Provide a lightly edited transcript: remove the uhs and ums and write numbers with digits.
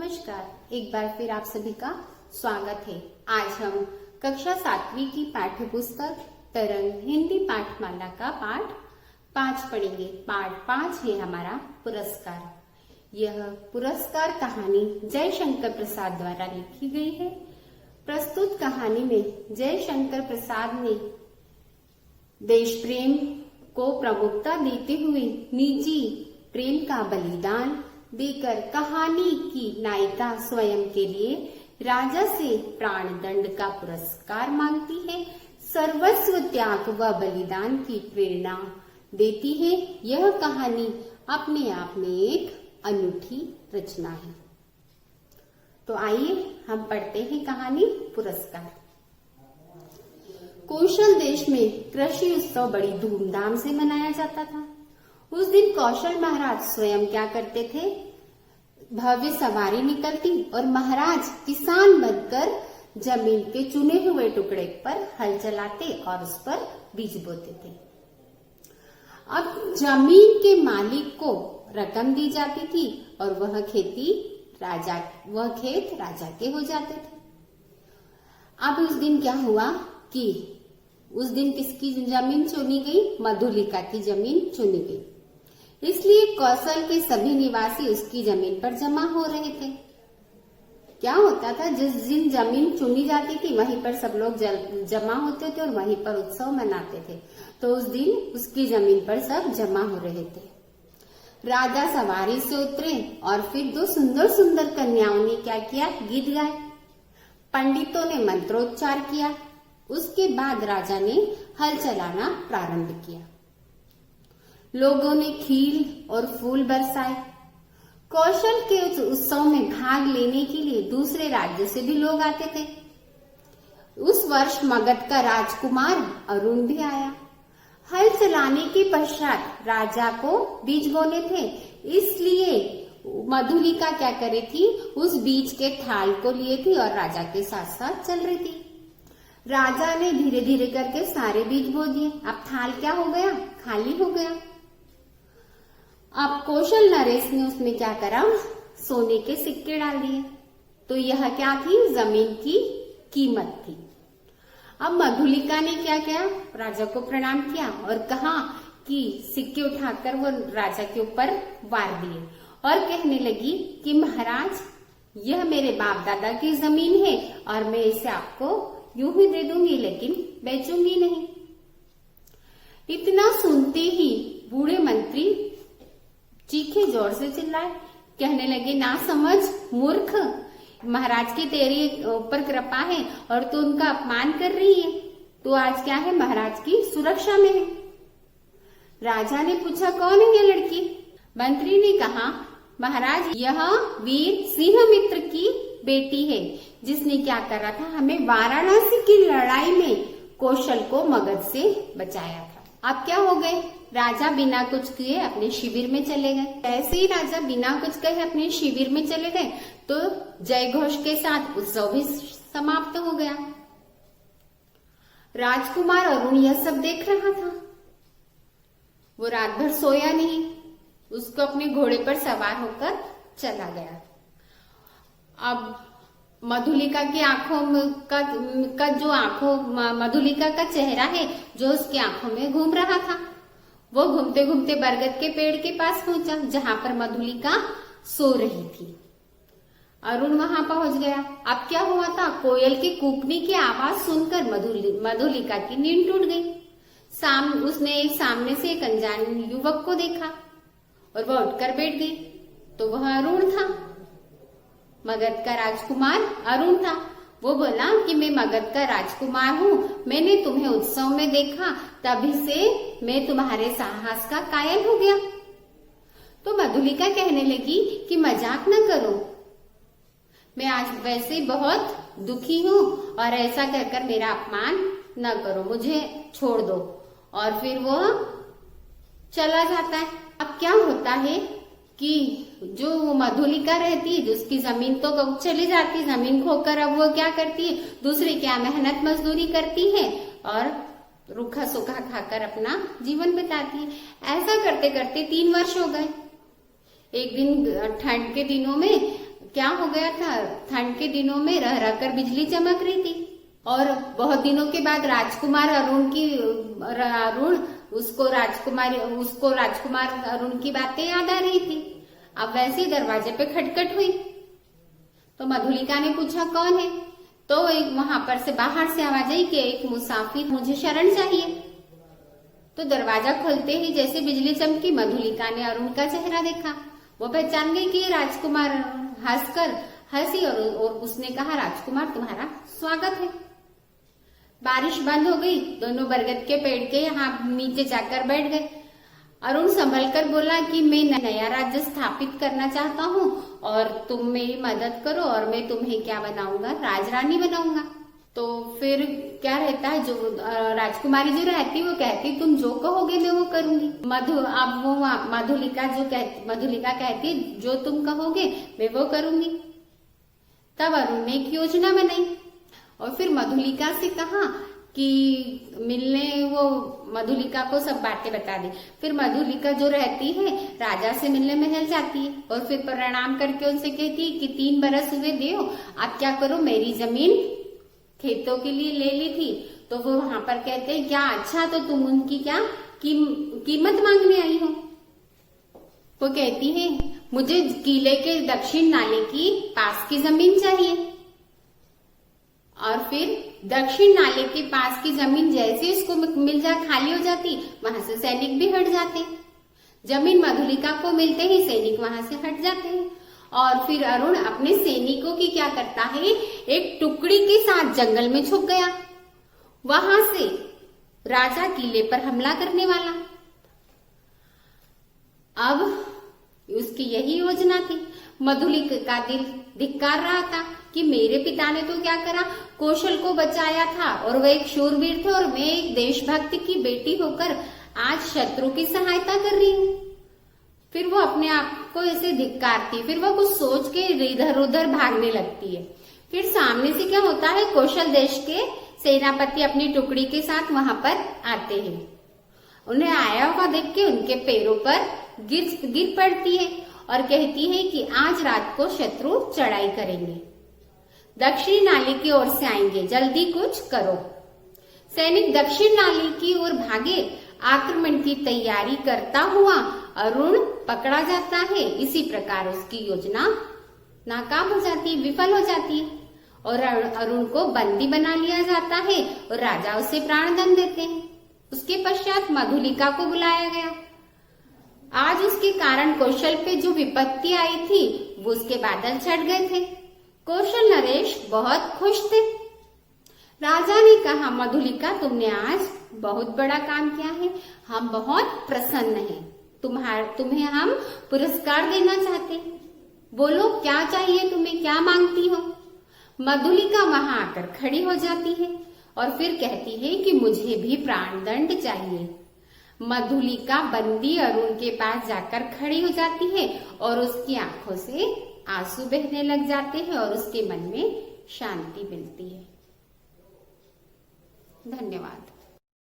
नमस्कार, एक बार फिर आप सभी का स्वागत है। आज हम कक्षा 7वीं की पाठ्य पुस्तक तरंग हिंदी पाठमाला का पाठ 5 पढ़ेंगे। पाठ 5 है हमारा पुरस्कार। यह पुरस्कार कहानी जयशंकर प्रसाद द्वारा लिखी गई है। प्रस्तुत कहानी में जयशंकर प्रसाद ने देश प्रेम को प्रमुखता देते हुए निजी प्रेम का बलिदान देकर कहानी की नायिका स्वयं के लिए राजा से प्राण दंड का पुरस्कार मांगती है। सर्वस्व त्याग व बलिदान की प्रेरणा देती है। यह कहानी अपने आप में एक अनूठी रचना है। तो आइए हम पढ़ते हैं कहानी पुरस्कार। कौशल देश में कृषि उत्सव बड़ी धूमधाम से मनाया जाता था। उस दिन कौशल महाराज स्वयं क्या करते थे? भव्य सवारी निकलती और महाराज किसान बनकर जमीन के चुने हुए टुकड़े पर हल चलाते और उस पर बीज बोते थे। अब जमीन के मालिक को रकम दी जाती थी और वह खेत राजा के हो जाते थे। अब उस दिन क्या हुआ कि उस दिन किसकी जमीन चुनी गई? मधुलिका की जमीन चुनी गई। इसलिए कौशल के सभी निवासी उसकी जमीन पर जमा हो रहे थे। क्या होता था, जिस दिन जमीन चुनी जाती थी वहीं पर सब लोग जमा होते थे और वहीं पर उत्सव मनाते थे। तो उस दिन उसकी जमीन पर सब जमा हो रहे थे। राजा सवारी से उतरे और फिर दो सुंदर सुंदर कन्याओं ने क्या किया? गीत गाए। पंडितों ने मंत्रोच्चार किया। उसके बाद राजा ने हल चलाना प्रारंभ किया। लोगों ने खील और फूल बरसाए। कौशल के उस उत्सव में भाग लेने के लिए दूसरे राज्य से भी लोग आते थे। उस वर्ष मगध का राजकुमार अरुण भी आया। हल चलाने के पश्चात राजा को बीज बोने थे, इसलिए मधुलिका क्या करे थी? उस बीज के थाल को लिए थी और राजा के साथ साथ चल रही थी। राजा ने धीरे धीरे करके सारे बीज बो दिए। अब थाल क्या हो गया? खाली हो गया। अब कौशल नरेश ने उसमें क्या करा? सोने के सिक्के डाल दिए। तो यह क्या थी? जमीन की कीमत थी। अब मधुलिका ने क्या किया? राजा को प्रणाम किया और कहा कि सिक्के उठाकर वो राजा के ऊपर वार दिए और कहने लगी कि महाराज, यह मेरे बाप दादा की जमीन है और मैं इसे आपको यूं ही दे दूंगी, लेकिन बेचूंगी नहीं। इतना सुनते ही बूढ़े मंत्री चीखे, जोर से चिल्लाए, कहने लगे, ना समझ मूर्ख, महाराज की तेरी ऊपर कृपा है और तू उनका अपमान कर रही है। तू आज क्या है? महाराज की सुरक्षा में है। राजा ने पूछा, कौन है ये लड़की? मंत्री ने कहा, महाराज, यह वीर सिंह मित्र की बेटी है, जिसने क्या करा था? हमें वाराणसी की लड़ाई में कौशल को मगध से बचाया था। अब क्या हो गए? राजा बिना कुछ किए अपने शिविर में चले गए। ऐसे ही राजा बिना कुछ कहे अपने शिविर में चले गए तो जय घोष के साथ उत्सव भी समाप्त हो गया। राजकुमार अरुण यह सब देख रहा था। वो रात भर सोया नहीं। उसको अपने घोड़े पर सवार होकर चला गया। अब मधुलिका की मधुलिका का चेहरा है जो उसकी आंखों में घूम रहा था। वो घूमते घूमते बरगद के पेड़ के पास पहुंचा जहां पर मधुलिका सो रही थी। अरुण वहां पहुंच गया। अब क्या हुआ था? कोयल के कूकने की आवाज सुनकर मधुलिका की नींद टूट गई। उसने एक सामने से एक अनजान युवक को देखा और वह उठकर बैठ गई। तो वह अरुण था, मगध का राजकुमार अरुण था। वो बोला कि मैं मगध का राजकुमार हूँ, मैंने तुम्हें उत्सव में देखा, तभी से मैं तुम्हारे साहस का कायल हो गया। तो मधुलिका कहने लगी कि मजाक न करो, मैं आज वैसे बहुत दुखी हूँ और ऐसा कहकर मेरा अपमान न करो, मुझे छोड़ दो। और फिर वो चला जाता है। अब क्या होता है कि जो मधुलिका रहती है, जिसकी जमीन तो चली जाती, जमीन खोकर अब वो क्या करती है? दूसरी क्या मेहनत मजदूरी करती है और रूखा सूखा खाकर अपना जीवन बिताती है। ऐसा करते करते 3 वर्ष हो गए। एक दिन ठंड के दिनों में क्या हो गया था, ठंड के दिनों में रह रह कर बिजली चमक रही थी और बहुत दिनों के बाद राजकुमार अरुण उसको राजकुमार अरुण की बातें याद आ रही थी। अब वैसे दरवाजे पे खटखट हुई तो मधुलिका ने पूछा कौन है, तो एक वहां पर से बाहर से आवाज आई कि एक मुसाफिर, मुझे शरण चाहिए। तो दरवाजा खोलते ही जैसे बिजली चमकी, मधुलिका ने अरुण का चेहरा देखा। वो पहचान गई कि राजकुमार हंसकर हंसी और उसने कहा, राजकुमार तुम्हारा स्वागत है। बारिश बंद हो गई, दोनों बरगद के पेड़ के यहाँ नीचे जाकर बैठ गए। अरुण संभल कर बोला कि मैं नया राज्य स्थापित करना चाहता हूँ और तुम मेरी मदद करो और मैं तुम्हें क्या बनाऊंगा, राजरानी बनाऊंगा। तो फिर क्या रहता है, जो राजकुमारी जो रहती वो कहती तुम जो कहोगे मैं वो करूंगी। अब वो मधुलिका कहती जो तुम कहोगे मैं वो करूंगी। तब अरुण ने एक योजना बनाई और फिर मधुलिका से कहा कि वो मधुलिका को सब बातें बता दी। फिर मधुलिका जो रहती है राजा से मिलने महल जाती है और फिर प्रणाम करके उनसे कहती है कि 3 बरस हुए देव, आप क्या करो, मेरी जमीन खेतों के लिए ले ली थी। तो वो वहां पर कहते हैं क्या, अच्छा तो तुम उनकी क्या कीमत मांगने आई हो। वो कहती है मुझे किले के दक्षिण नाले की पास की जमीन चाहिए। और फिर दक्षिण नाले के पास की जमीन जैसे उसको मिल जा खाली हो जाती, वहां से सैनिक भी हट जाते। जमीन मधुलिका को मिलते ही सैनिक वहां से हट जाते हैं और फिर अरुण अपने सैनिकों की क्या करता है, एक टुकड़ी के साथ जंगल में छुप गया। वहां से राजा किले पर हमला करने वाला। अब उसकी यही योजना थी। मधुलिका का दिल धिक्कार रहा था कि मेरे पिता ने तो क्या करा, कौशल को बचाया था और वह एक शूरवीर थे और मैं एक देशभक्ति की बेटी होकर आज शत्रु की सहायता कर रही हूँ। फिर वो अपने आप को ऐसे धिक्कारती, फिर वो कुछ सोच के इधर उधर भागने लगती है। फिर सामने से क्या होता है, कौशल देश के सेनापति अपनी टुकड़ी के साथ वहां पर आते हैं। उन्हें आया हुआ देख के उनके पैरों पर गिर पड़ती है और कहती है कि आज रात को शत्रु चढ़ाई करेंगे, दक्षिण नाले की ओर से आएंगे, जल्दी कुछ करो। सैनिक दक्षिण नाले की ओर भागे। आक्रमण की तैयारी करता हुआ अरुण पकड़ा जाता है। इसी प्रकार उसकी योजना नाकाम हो जाती है, विफल हो जाती है और अरुण को बंदी बना लिया जाता है और राजा उसे प्राणदंड देते हैं। उसके पश्चात मधुलिका को बुलाया गया। आज उसके कारण कौशल पे जो विपत्ति आई थी वो उसके बादल छट गए थे। कौशल नरेश बहुत खुश थे। राजा ने कहा, मधुलिका तुमने आज बहुत बड़ा काम किया है, हम बहुत प्रसन्न हैं। तुम्हें हम पुरस्कार देना चाहते हैं। बोलो क्या चाहिए तुम्हें, क्या मांगती हो। मधुलिका वहां आकर खड़ी हो जाती है और फिर कहती है कि मुझे भी प्राणदंड चाहिए। मधुलिका बंदी अरुण के पास जाकर खड़ी हो जाती है और उसकी आंखों से आंसू बहने लग जाते हैं और उसके मन में शांति मिलती है। धन्यवाद।